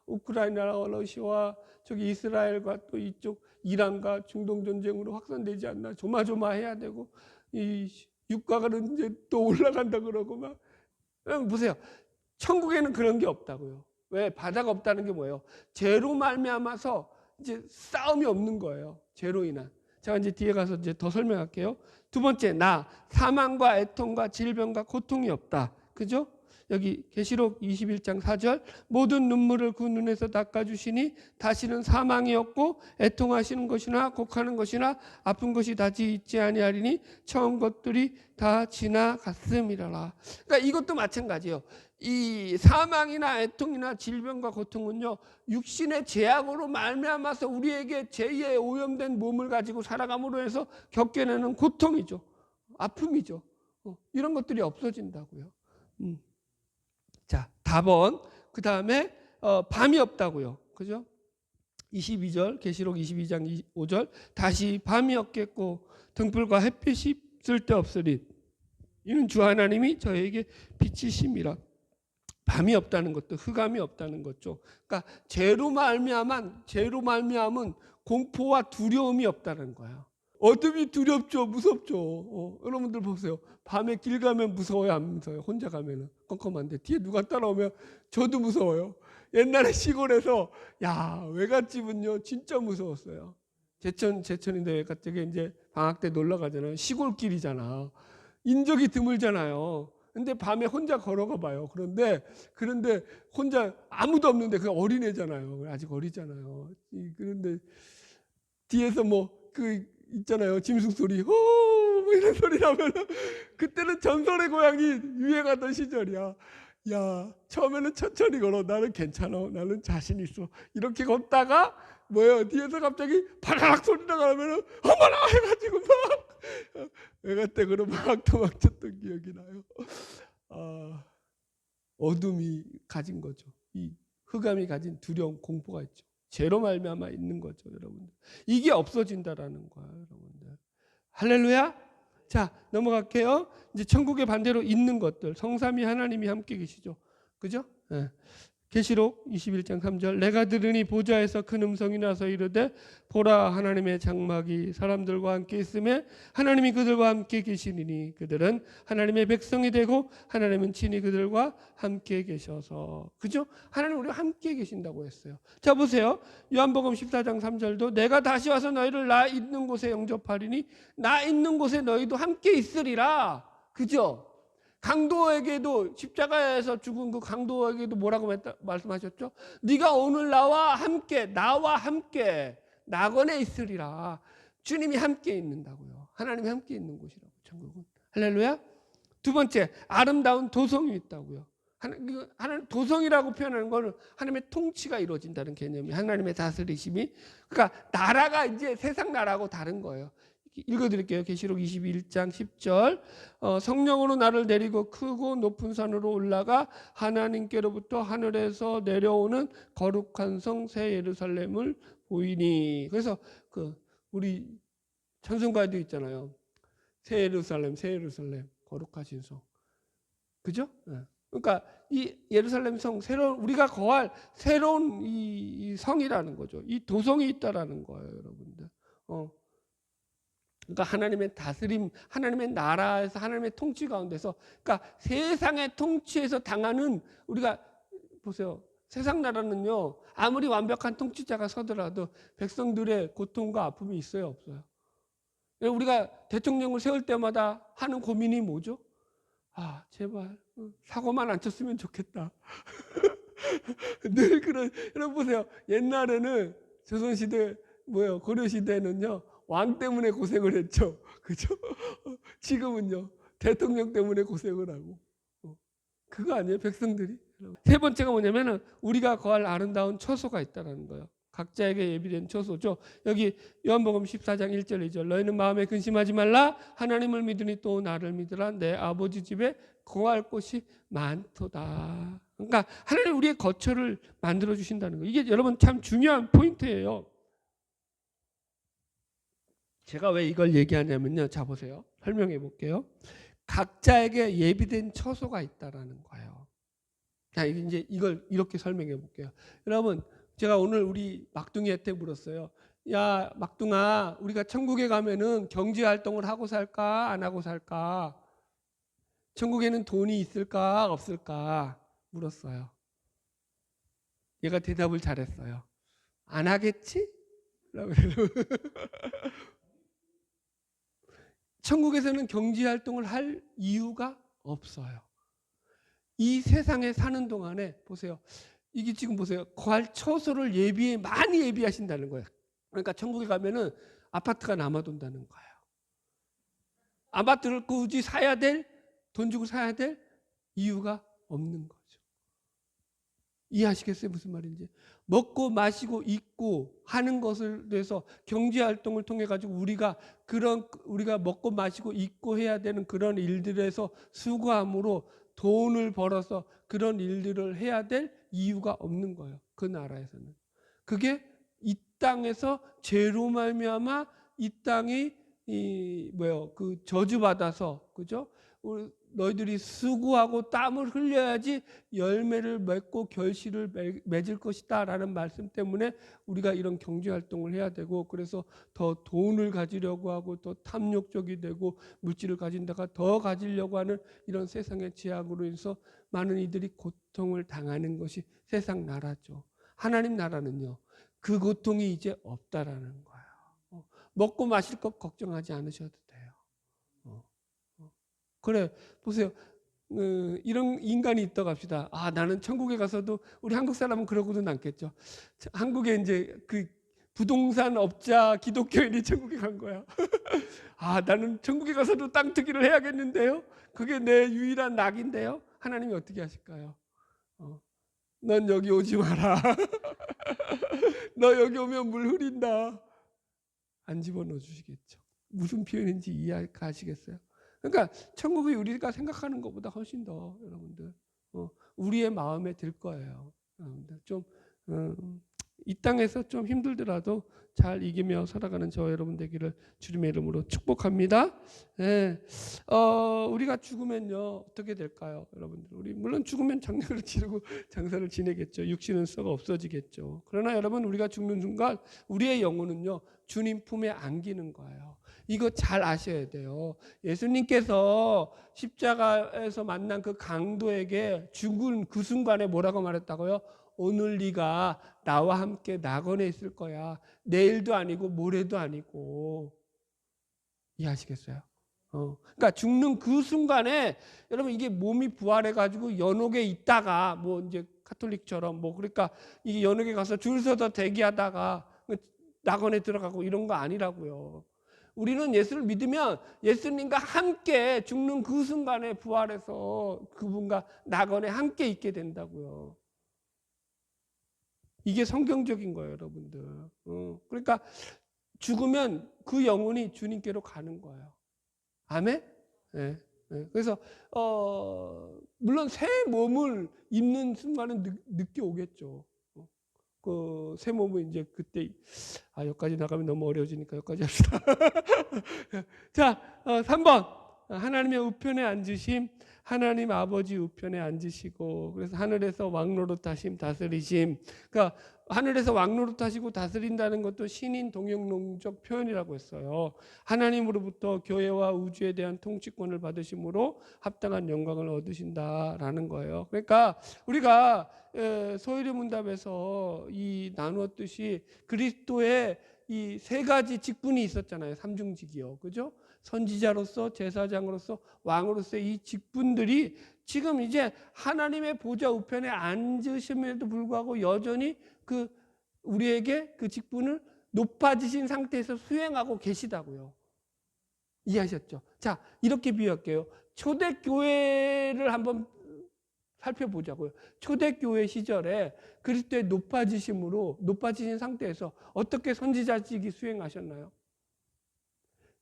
우크라이나와 러시아와 저기 이스라엘과 또 이쪽 이란과 중동 전쟁으로 확산되지 않나 조마조마해야 되고 이 유가는 이제 또 올라간다 그러고 막 보세요. 천국에는 그런 게 없다고요. 왜? 바다가 없다는 게 뭐예요? 죄로 말미암아서 이제 싸움이 없는 거예요. 죄로 인한. 제가 이제 뒤에 가서 이제 더 설명할게요. 두 번째, 사망과 애통과 질병과 고통이 없다. 그죠? 여기 계시록 21장 4절 모든 눈물을 그 눈에서 닦아주시니 다시는 사망이 없고 애통하시는 것이나 곡하는 것이나 아픈 것이 다시 있지 아니하리니 처음 것들이 다 지나갔음이라라. 그러니까 이것도 마찬가지예요. 이 사망이나 애통이나 질병과 고통은요, 육신의 죄악으로 말미암아서 우리에게 죄에 오염된 몸을 가지고 살아감으로 해서 겪게내는 고통이죠. 아픔이죠. 이런 것들이 없어진다고요. 자, 답은 그 다음에 밤이 없다고요. 그죠? 22절 계시록 22장 5절 다시 밤이 없겠고 등불과 햇빛이 쓸데없으리 이는 주 하나님이 저에게 빛이심이라. 밤이 없다는 것도 흑암이 없다는 거죠. 그러니까 죄로 말미암은 공포와 두려움이 없다는 거야. 어둠이 두렵죠, 무섭죠. 여러분들 보세요. 밤에 길 가면 무서워요, 안 무서워요? 혼자 가면은 껌껌한데 뒤에 누가 따라오면 저도 무서워요. 옛날에 시골에서 외갓집은요 진짜 무서웠어요. 제천인데 외갓집에 이제 방학 때 놀러 가잖아요. 시골길이잖아. 인적이 드물잖아요. 근데 밤에 혼자 걸어가 봐요. 그런데 혼자 아무도 없는데 그 어린애잖아요. 아직 어리잖아요. 그런데 뒤에서 있잖아요. 짐승 소리, 뭐 이런 소리 나면 그때는 전설의 고향이 유행하던 시절이야. 야, 처음에는 천천히 걸어. 나는 괜찮아. 나는 자신 있어. 이렇게 걷다가 뒤에서 갑자기 바라락 소리 나가면 어머나 해가지고 막 외갓댁으로 막 도망쳤던 기억이 나요. 어둠이 가진 거죠. 이 흑암이 가진 두려움, 공포가 있죠. 죄로 말미암아 있는 거죠, 여러분들. 이게 없어진다라는 거예요, 여러분들. 할렐루야. 자, 넘어갈게요. 이제 천국의 반대로 있는 것들, 성삼위 하나님이 함께 계시죠. 그죠? 네. 계시록 21장 3절 내가 들으니 보좌에서 큰 음성이 나서 이르되 보라 하나님의 장막이 사람들과 함께 있으며 하나님이 그들과 함께 계시니니 그들은 하나님의 백성이 되고 하나님은 친히 그들과 함께 계셔서. 그죠? 하나님 우리와 함께 계신다고 했어요. 자, 보세요. 요한복음 14장 3절도 내가 다시 와서 너희를 나 있는 곳에 영접하리니 나 있는 곳에 너희도 함께 있으리라. 그죠? 강도에게도 십자가에서 죽은 그 강도에게도 뭐라고 말씀하셨죠? 네가 오늘 나와 함께 낙원에 있으리라. 주님이 함께 있는다고요. 하나님이 함께 있는 곳이라고 천국은. 할렐루야. 두 번째, 아름다운 도성이 있다고요. 하나님 도성이라고 표현하는 것은 하나님의 통치가 이루어진다는 개념이, 하나님의 다스리심이. 그러니까 나라가 이제 세상 나라하고 다른 거예요. 읽어드릴게요. 계시록 21장 10절 성령으로 나를 내리고 크고 높은 산으로 올라가 하나님께로부터 하늘에서 내려오는 거룩한 성 새 예루살렘을 보이니. 그래서 우리 찬송가에도 있잖아요. 새 예루살렘 거룩하신 성. 그죠? 그러니까 이 예루살렘 성, 우리가 거할 새로운 이 성이라는 거죠. 이 도성이 있다라는 거예요, 여러분들. 그러니까 하나님의 다스림, 하나님의 나라에서 하나님의 통치 가운데서, 그러니까 세상의 통치에서 당하는, 우리가 보세요. 세상 나라는요, 아무리 완벽한 통치자가 서더라도 백성들의 고통과 아픔이 있어요, 없어요? 우리가 대통령을 세울 때마다 하는 고민이 뭐죠? 제발 사고만 안 쳤으면 좋겠다. 늘 그런. 여러분 보세요. 옛날에는 조선시대 고려시대는요, 왕 때문에 고생을 했죠. 그죠? 지금은요, 대통령 때문에 고생을 하고. 그거 아니에요, 백성들이? 세 번째가 뭐냐면은 우리가 거할 아름다운 처소가 있다는 거예요. 각자에게 예비된 처소죠. 여기 요한복음 14장 1절 2절 너희는 마음에 근심하지 말라. 하나님을 믿으니 또 나를 믿으라. 내 아버지 집에 거할 곳이 많도다. 그러니까 하나님 우리의 거처를 만들어 주신다는 거예요. 이게 여러분 참 중요한 포인트예요. 제가 왜 이걸 얘기하냐면요. 자, 보세요. 설명해 볼게요. 각자에게 예비된 처소가 있다라는 거예요. 자, 이제 이걸 이렇게 설명해 볼게요. 여러분, 제가 오늘 우리 막둥이한테 물었어요. 야, 막둥아, 우리가 천국에 가면은 경제 활동을 하고 살까, 안 하고 살까? 천국에는 돈이 있을까, 없을까? 물었어요. 얘가 대답을 잘했어요. 안 하겠지? 라고 천국에서는 경제 활동을 할 이유가 없어요. 이 세상에 사는 동안에 보세요. 이게 지금 보세요. 거할 처소를 많이 예비하신다는 거예요. 그러니까 천국에 가면은 아파트가 남아돈다는 거예요. 아파트를 굳이 돈 주고 사야 될 이유가 없는 거죠. 이해하시겠어요? 무슨 말인지. 먹고 마시고 입고 하는 것을 대해서 경제 활동을 통해 가지고 우리가 먹고 마시고 입고 해야 되는 그런 일들에서 수고함으로 돈을 벌어서 그런 일들을 해야 될 이유가 없는 거예요. 그 나라에서는. 그게 이 땅에서 죄로 말미암아 이 땅이 그 저주받아서, 그죠? 너희들이 수고하고 땀을 흘려야지 열매를 맺고 결실을 맺을 것이다 라는 말씀 때문에 우리가 이런 경제활동을 해야 되고, 그래서 더 돈을 가지려고 하고 더 탐욕적이 되고 물질을 가진 데가 더 가지려고 하는 이런 세상의 제약으로 인해서 많은 이들이 고통을 당하는 것이 세상 나라죠. 하나님 나라는요, 그 고통이 이제 없다라는 거예요. 먹고 마실 것 걱정하지 않으셔도 돼요. 그래, 보세요. 이런 인간이 있다고 합시다. 나는 천국에 가서도, 우리 한국 사람은 그러고는 않겠죠. 한국에 이제 그 부동산 업자 기독교인이 천국에 간 거야. 나는 천국에 가서도 땅 투기를 해야겠는데요. 그게 내 유일한 낙인데요. 하나님이 어떻게 하실까요? 넌 여기 오지 마라. 너 여기 오면 물 흐린다. 안 집어넣어 주시겠죠. 무슨 표현인지 이해하시겠어요? 그러니까 천국이 우리가 생각하는 것보다 훨씬 더 여러분들 우리의 마음에 들 거예요. 여러분들 좀 이 땅에서 좀 힘들더라도 잘 이기며 살아가는 저 여러분 되기를 주님의 이름으로 축복합니다. 네. 우리가 죽으면요 어떻게 될까요, 여러분들? 우리 물론 죽으면 장례를 치르고 장사를 지내겠죠. 육신은 썩어 없어지겠죠. 그러나 여러분, 우리가 죽는 순간 우리의 영혼은요 주님 품에 안기는 거예요. 이거 잘 아셔야 돼요. 예수님께서 십자가에서 만난 그 강도에게 죽은 그 순간에 뭐라고 말했다고요? 오늘 네가 나와 함께 낙원에 있을 거야. 내일도 아니고 모레도 아니고. 이해하시겠어요? 그러니까 죽는 그 순간에 여러분, 이게 몸이 부활해 가지고 연옥에 있다가 뭐 이제 카톨릭처럼 그러니까 이 연옥에 가서 줄 서서 대기하다가 낙원에 들어가고 이런 거 아니라고요. 우리는 예수를 믿으면 예수님과 함께 죽는 그 순간에 부활해서 그분과 낙원에 함께 있게 된다고요. 이게 성경적인 거예요, 여러분들. 그러니까 죽으면 그 영혼이 주님께로 가는 거예요. 아멘? 네. 그래서 물론 새 몸을 입는 순간은 늦게 오겠죠. 그 새 몸은 이제 그때 여기까지 나가면 너무 어려워지니까 여기까지 합시다. 자, 3번 하나님의 우편에 앉으심. 하나님 아버지 우편에 앉으시고, 그래서 하늘에서 왕노릇하심, 다스리심. 그러니까 하늘에서 왕노릇하시고 다스린다는 것도 신인 동영농적 표현이라고 했어요. 하나님으로부터 교회와 우주에 대한 통치권을 받으심으로 합당한 영광을 얻으신다라는 거예요. 그러니까 우리가 소위의 문답에서 이 나누었듯이 그리스도의 이 세 가지 직분이 있었잖아요. 삼중직이요, 그죠? 선지자로서, 제사장으로서, 왕으로서의 이 직분들이 지금 이제 하나님의 보좌 우편에 앉으심에도 불구하고 여전히 우리에게 그 직분을 높아지신 상태에서 수행하고 계시다고요. 이해하셨죠? 자, 이렇게 비유할게요. 초대교회를 한번 살펴보자고요. 초대교회 시절에 그리스도의 높아지신 상태에서 어떻게 선지자직이 수행하셨나요?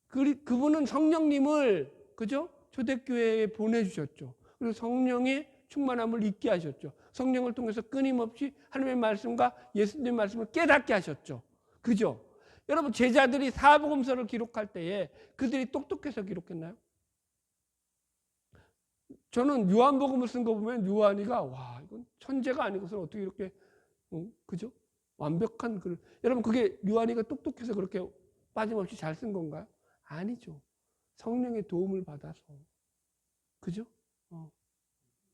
그분은 성령님을, 그죠? 초대교회에 보내주셨죠. 그리고 성령의 충만함을 잊게 하셨죠. 성령을 통해서 끊임없이 하나님의 말씀과 예수님의 말씀을 깨닫게 하셨죠. 그죠? 여러분, 제자들이 사복음서를 기록할 때에 그들이 똑똑해서 기록했나요? 저는 요한복음을 쓴 거 보면 요한이가 이건 천재가 아니고서 어떻게 이렇게 그죠? 완벽한 글. 여러분, 그게 요한이가 똑똑해서 그렇게 빠짐없이 잘 쓴 건가요? 아니죠. 성령의 도움을 받아서. 그죠?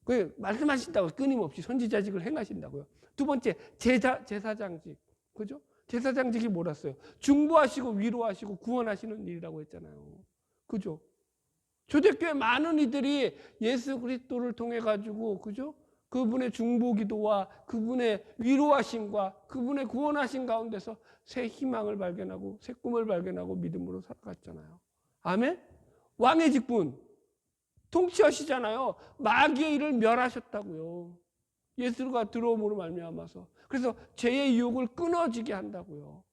그 말씀하신다고 끊임없이 선지자직을 행하신다고요. 두 번째, 제사장직. 그죠? 제사장직이 뭐랬어요? 중보하시고 위로하시고 구원하시는 일이라고 했잖아요. 그죠? 초대교회 많은 이들이 예수 그리스도를 통해 가지고, 그죠? 그분의 중보기도와 그분의 위로하심과 그분의 구원하심 가운데서 새 희망을 발견하고 새 꿈을 발견하고 믿음으로 살아갔잖아요. 아멘? 왕의 직분 통치하시잖아요. 마귀의 일을 멸하셨다고요. 예수가 들어옴으로 말미암아서. 그래서 죄의 유혹을 끊어지게 한다고요.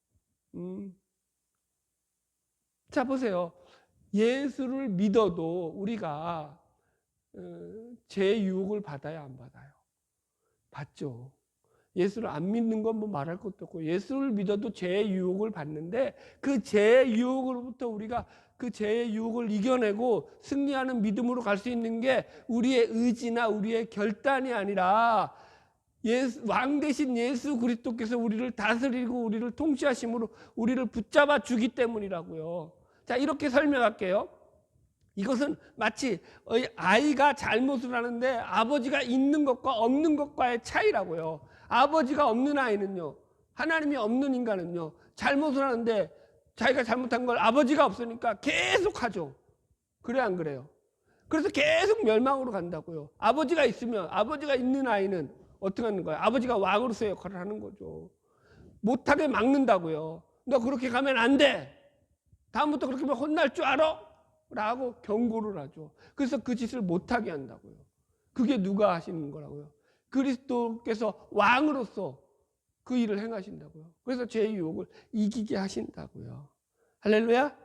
자, 보세요. 예수를 믿어도 우리가 죄의 유혹을 받아야 안 받아요? 받죠. 예수를 안 믿는 건 뭐 말할 것도 없고, 예수를 믿어도 죄의 유혹을 받는데, 그 죄의 유혹으로부터 우리가 그 죄의 유혹을 이겨내고 승리하는 믿음으로 갈 수 있는 게 우리의 의지나 우리의 결단이 아니라 왕 대신 예수 그리스도께서 우리를 다스리고 우리를 통치하심으로 우리를 붙잡아 주기 때문이라고요. 자, 이렇게 설명할게요. 이것은 마치 아이가 잘못을 하는데 아버지가 있는 것과 없는 것과의 차이라고요. 아버지가 없는 아이는요, 하나님이 없는 인간은요, 잘못을 하는데 자기가 잘못한 걸 아버지가 없으니까 계속 하죠. 그래 안 그래요? 그래서 계속 멸망으로 간다고요. 아버지가 있으면, 아버지가 있는 아이는 어떻게 하는 거예요? 아버지가 왕으로서의 역할을 하는 거죠. 못하게 막는다고요. 너 그렇게 가면 안 돼. 다음부터 그렇게 하면 혼날 줄 알아? 라고 경고를 하죠. 그래서 그 짓을 못하게 한다고요. 그게 누가 하시는 거라고요? 그리스도께서 왕으로서 그 일을 행하신다고요. 그래서 죄의 유혹을 이기게 하신다고요. 할렐루야.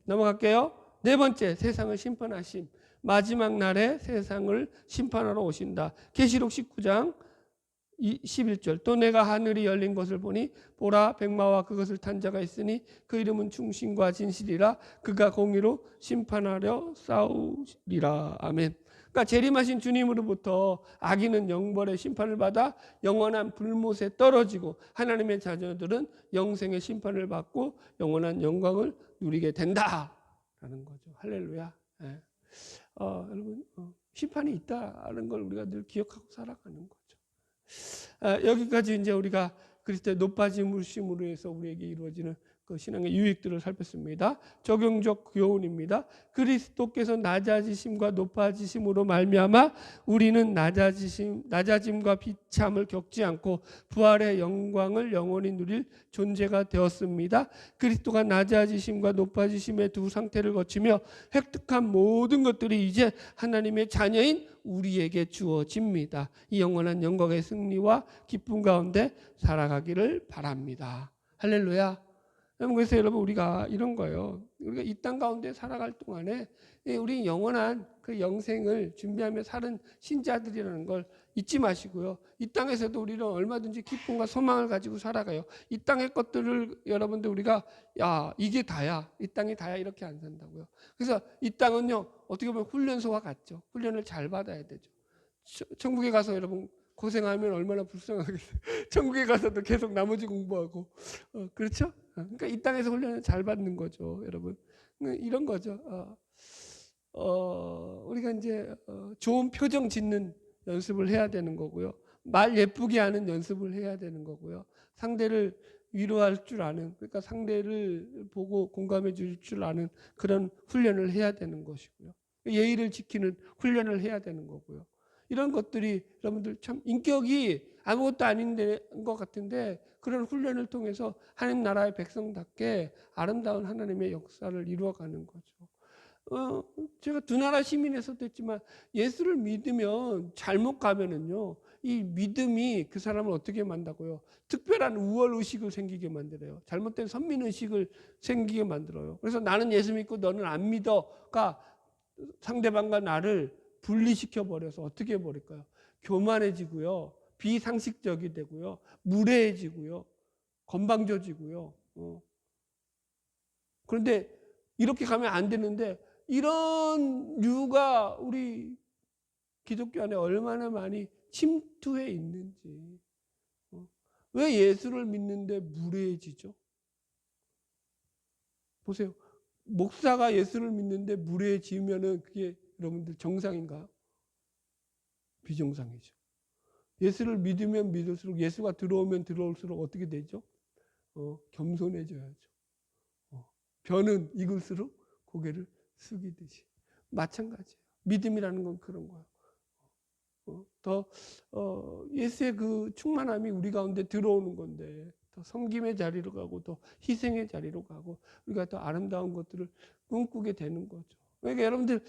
넘어갈게요. 네 번째, 세상을 심판하심. 마지막 날에 세상을 심판하러 오신다. 계시록 19장 11절. 또 내가 하늘이 열린 것을 보니 보라 백마와 그것을 탄 자가 있으니 그 이름은 충신과 진실이라. 그가 공의로 심판하려 싸우리라. 아멘. 그러니까 재림하신 주님으로부터 악인은 영벌의 심판을 받아 영원한 불못에 떨어지고, 하나님의 자녀들은 영생의 심판을 받고 영원한 영광을 누리게 된다라는 거죠. 할렐루야. 네. 여러분, 심판이 있다는 걸 우리가 늘 기억하고 살아가는 거죠. 여기까지 이제 우리가 그리스도의 높아짐으로 해서 우리에게 이루어지는 그 신앙의 유익들을 살폈습니다. 적용적 교훈입니다. 그리스도께서 낮아지심과 높아지심으로 말미암아 우리는 낮아짐과 비참을 겪지 않고 부활의 영광을 영원히 누릴 존재가 되었습니다. 그리스도가 낮아지심과 높아지심의 두 상태를 거치며 획득한 모든 것들이 이제 하나님의 자녀인 우리에게 주어집니다. 이 영원한 영광의 승리와 기쁨 가운데 살아가기를 바랍니다. 할렐루야. 그래서 여러분, 우리가 이런 거예요. 우리가 이 땅 가운데 살아갈 동안에 우리 영원한 그 영생을 준비하며 사는 신자들이라는 걸 잊지 마시고요. 이 땅에서도 우리는 얼마든지 기쁨과 소망을 가지고 살아가요. 이 땅의 것들을 여러분들 우리가 이게 다야, 이 땅이 다야 이렇게 안 산다고요. 그래서 이 땅은요, 어떻게 보면 훈련소와 같죠. 훈련을 잘 받아야 되죠. 천국에 가서 여러분 고생하면 얼마나 불쌍하겠어요. 천국에 가서도 계속 나머지 공부하고, 그렇죠? 그러니까 이 땅에서 훈련을 잘 받는 거죠, 여러분. 이런 거죠. 우리가 이제 좋은 표정 짓는 연습을 해야 되는 거고요. 말 예쁘게 하는 연습을 해야 되는 거고요. 상대를 위로할 줄 아는, 그러니까 상대를 보고 공감해 줄 줄 아는 그런 훈련을 해야 되는 것이고요. 예의를 지키는 훈련을 해야 되는 거고요. 이런 것들이 여러분들 참 인격이 아무것도 아닌 것 같은데, 그런 훈련을 통해서 하나님 나라의 백성답게 아름다운 하나님의 역사를 이루어가는 거죠. 제가 두 나라 시민에서도 했지만, 예수를 믿으면 잘못 가면은요, 이 믿음이 그 사람을 어떻게 만다고요? 특별한 우월의식을 생기게 만들어요. 잘못된 선민의식을 생기게 만들어요. 그래서 나는 예수 믿고 너는 안 믿어가 상대방과 나를 분리시켜 버려서 어떻게 해버릴까요? 교만해지고요, 비상식적이 되고요, 무례해지고요, 건방져지고요. 그런데 이렇게 가면 안 되는데, 이런 류가 우리 기독교 안에 얼마나 많이 침투해 있는지. 왜 예수를 믿는데 무례해지죠? 보세요. 목사가 예수를 믿는데 무례해지면은 그게 여러분들 정상인가요? 비정상이죠. 예수를 믿으면 믿을수록, 예수가 들어오면 들어올수록 어떻게 되죠? 겸손해져야죠. 벼는 익을수록 고개를 숙이듯이. 마찬가지예요. 믿음이라는 건 그런 거예요. 예수의 그 충만함이 우리 가운데 들어오는 건데 더 섬김의 자리로 가고 또 희생의 자리로 가고 우리가 더 아름다운 것들을 꿈꾸게 되는 거죠. 그러니까 여러분들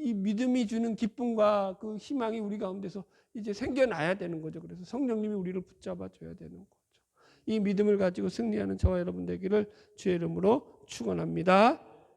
이 믿음이 주는 기쁨과 그 희망이 우리 가운데서 이제 생겨나야 되는 거죠. 그래서 성령님이 우리를 붙잡아 줘야 되는 거죠. 이 믿음을 가지고 승리하는 저와 여러분 되기를 주의 이름으로 축원합니다.